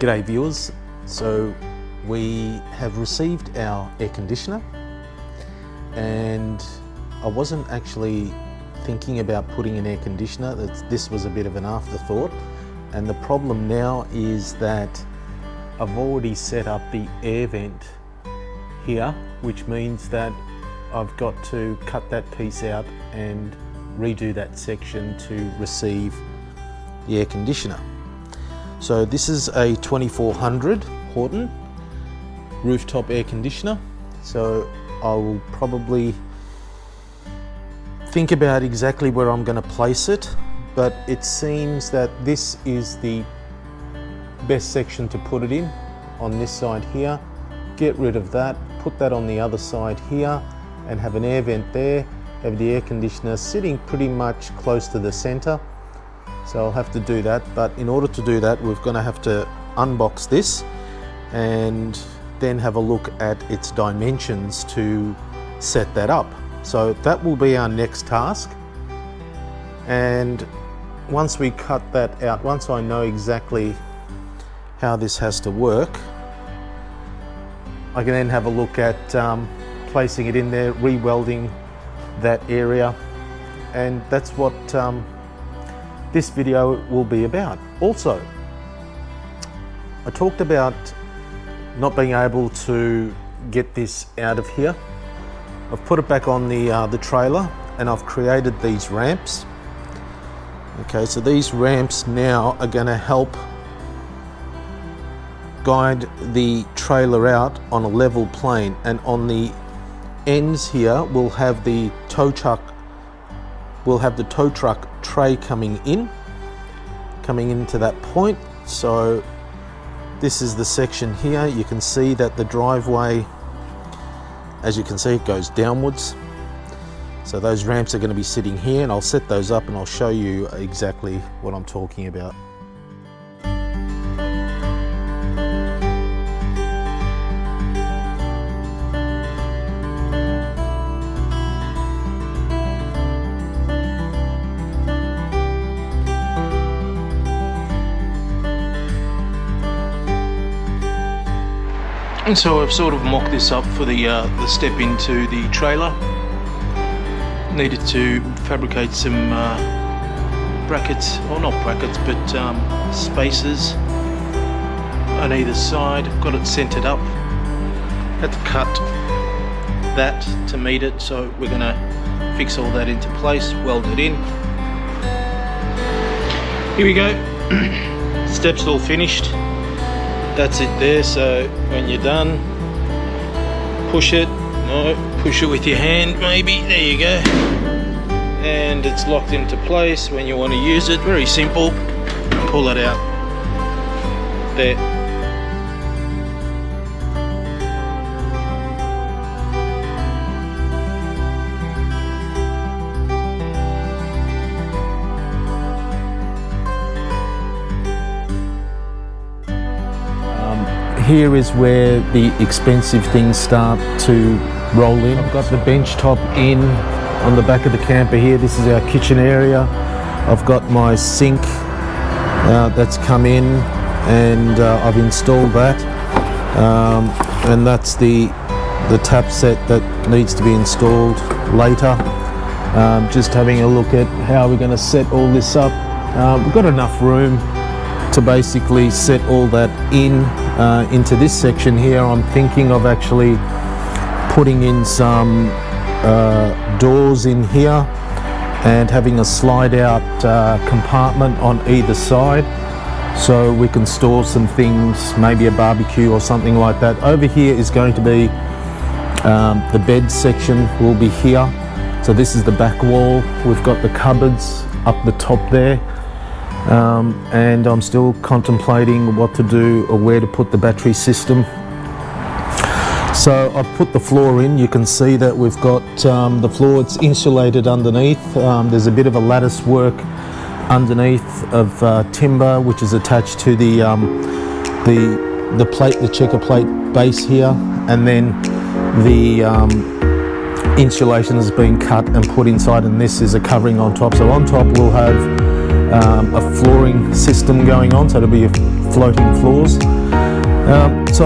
G'day viewers, so we have received our air conditioner and I wasn't actually thinking about putting an air conditioner. This was a bit of an afterthought, and the problem now is that I've already set up the air vent here, which means that I've got to cut that piece out and redo that section to receive the air conditioner. So this is a 2400 Horton rooftop air conditioner. So I will probably think about exactly where I'm going to place it, but it seems that this is the best section to put it in, on this side here. Get rid of that, put that on the other side here and have an air vent there, have the air conditioner sitting pretty much close to the center. So I'll have to do that, but in order to do that we're going to have to unbox this and then have a look at its dimensions to set that up. So that will be our next task, and once we cut that out, once I know exactly how this has to work, I can then have a look at placing it in there, re-welding that area, and that's what this video will be about. Also, I talked about not being able to get this out of here. I've put it back on the trailer and I've created these ramps. Okay, so these ramps now are going to help guide the trailer out on a level plane, and on the ends here we'll have the tow truck tray coming into that point. So this is the section here. You can see that the driveway, as you can see, it goes downwards. So those ramps are going to be sitting here, and I'll set those up and I'll show you exactly what I'm talking about. And so I've sort of mocked this up for the step into the trailer. Needed to fabricate some brackets, or not brackets, but spacers on either side. Got it centered up. Had to cut that to meet it, so we're going to fix all that into place, weld it in. Here we go. Steps all finished. That's it there. So when you're done, push it. No, push it with your hand maybe. There you go. And it's locked into place. When you want to use it, very simple. Pull it out. There. Here is where the expensive things start to roll in. I've got the bench top in on the back of the camper here. This is our kitchen area. I've got my sink that's come in, and I've installed that. And that's the tap set that needs to be installed later. Just having a look at how we're going to set all this up. We've got enough room to basically set all that into this section here. I'm thinking of actually putting in some doors in here and having a slide out compartment on either side, so we can store some things, maybe a barbecue or something like that. Over here is going to be the bed section will be here. So this is the back wall. We've got the cupboards up the top there. And I'm still contemplating what to do or where to put the battery system. So I've put the floor in. You can see that we've got the floor, it's insulated underneath. There's a bit of a lattice work underneath of timber, which is attached to the plate, the checker plate base here, and then the insulation has been cut and put inside, and this is a covering on top. So on top we'll have a flooring system going on, so it'll be a floating floors. So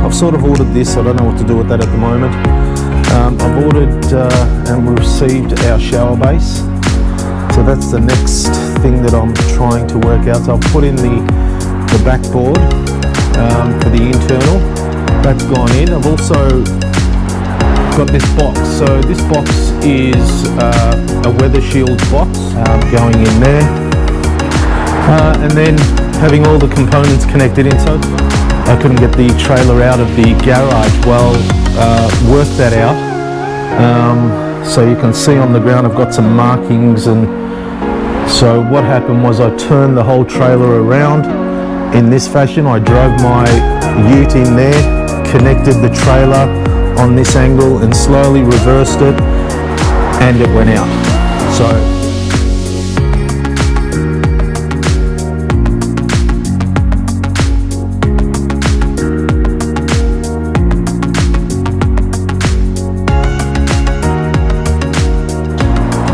I've sort of ordered this. I don't know what to do with that at the moment. I've ordered and we received our shower base. So that's the next thing that I'm trying to work out. So I've put in the backboard for the internal. That's gone in. I've also got this box. So this box is a weather shield box going in there. And then having all the components connected in. So I couldn't get the trailer out of the garage. Well, work that out. So you can see on the ground I've got some markings, and so what happened was I turned the whole trailer around in this fashion. I drove my ute in there, connected the trailer on this angle and slowly reversed it, and it went out. So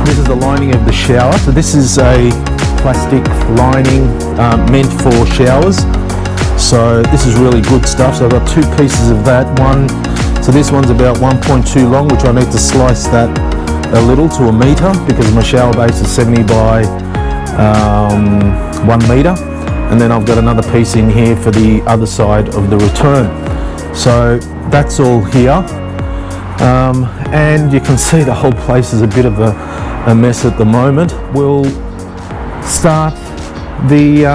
this is the lining of the shower. So this is a plastic lining meant for showers. So this is really good stuff. So I've got two pieces of that. So this one's about 1.2 long, which I need to slice that a little to a meter because my shower base is 70 by 1 meter. And then I've got another piece in here for the other side of the return. So that's all here. And you can see the whole place is a bit of a mess at the moment. We'll start the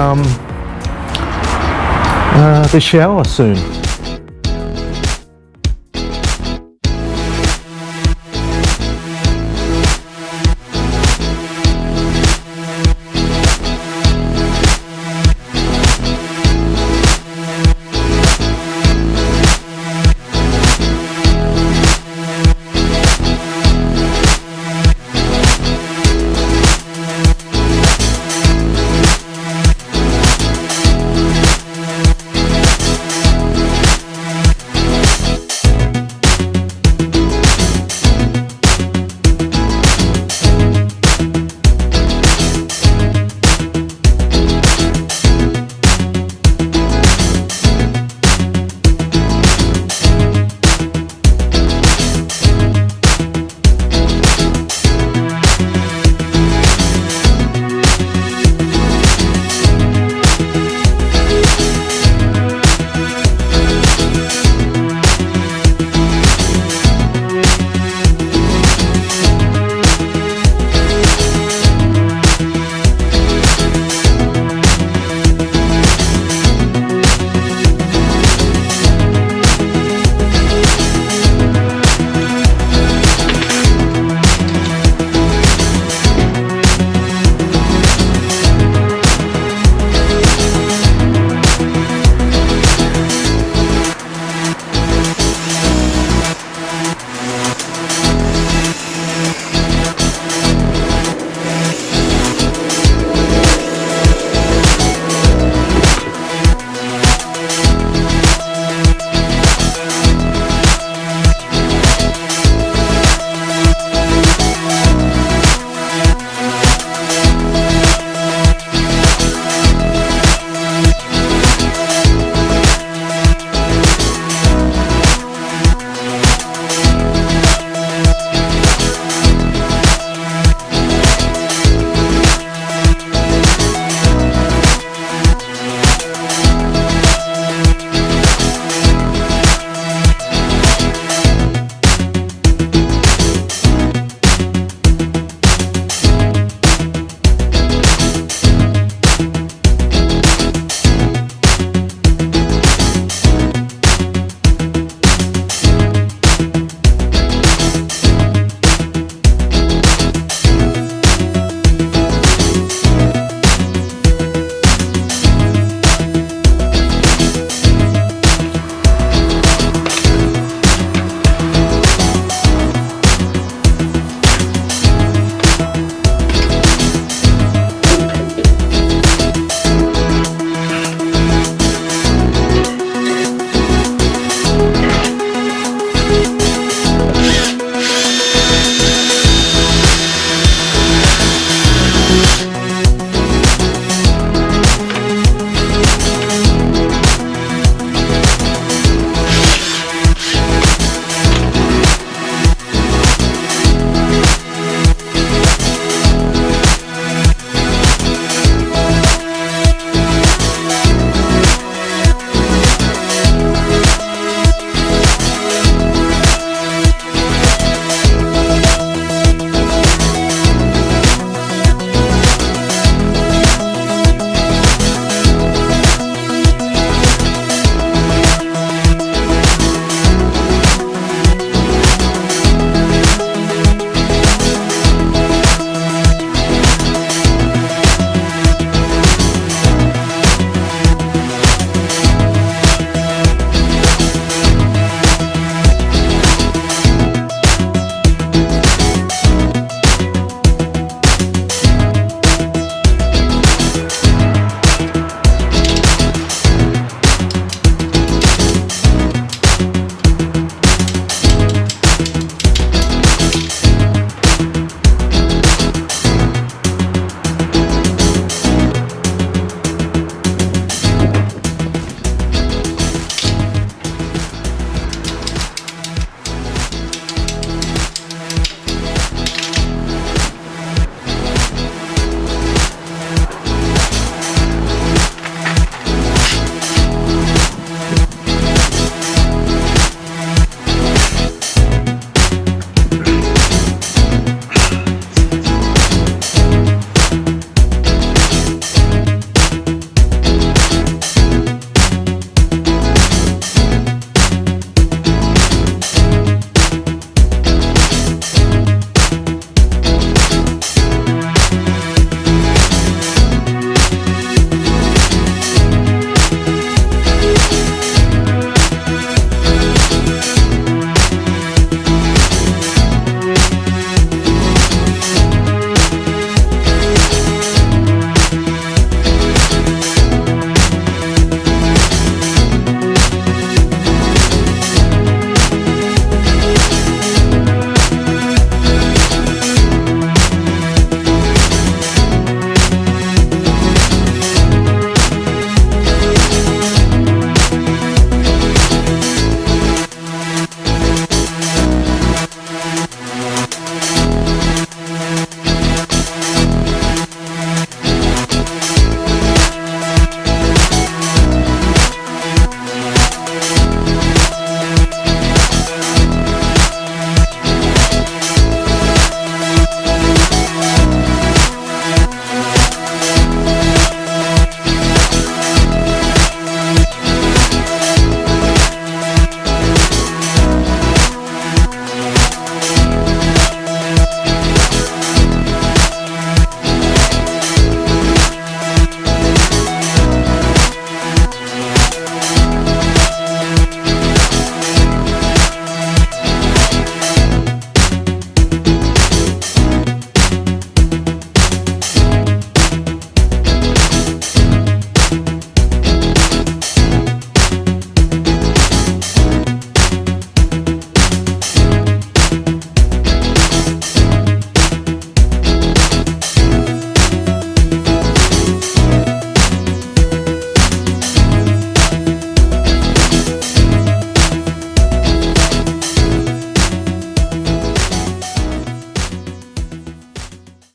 shower soon.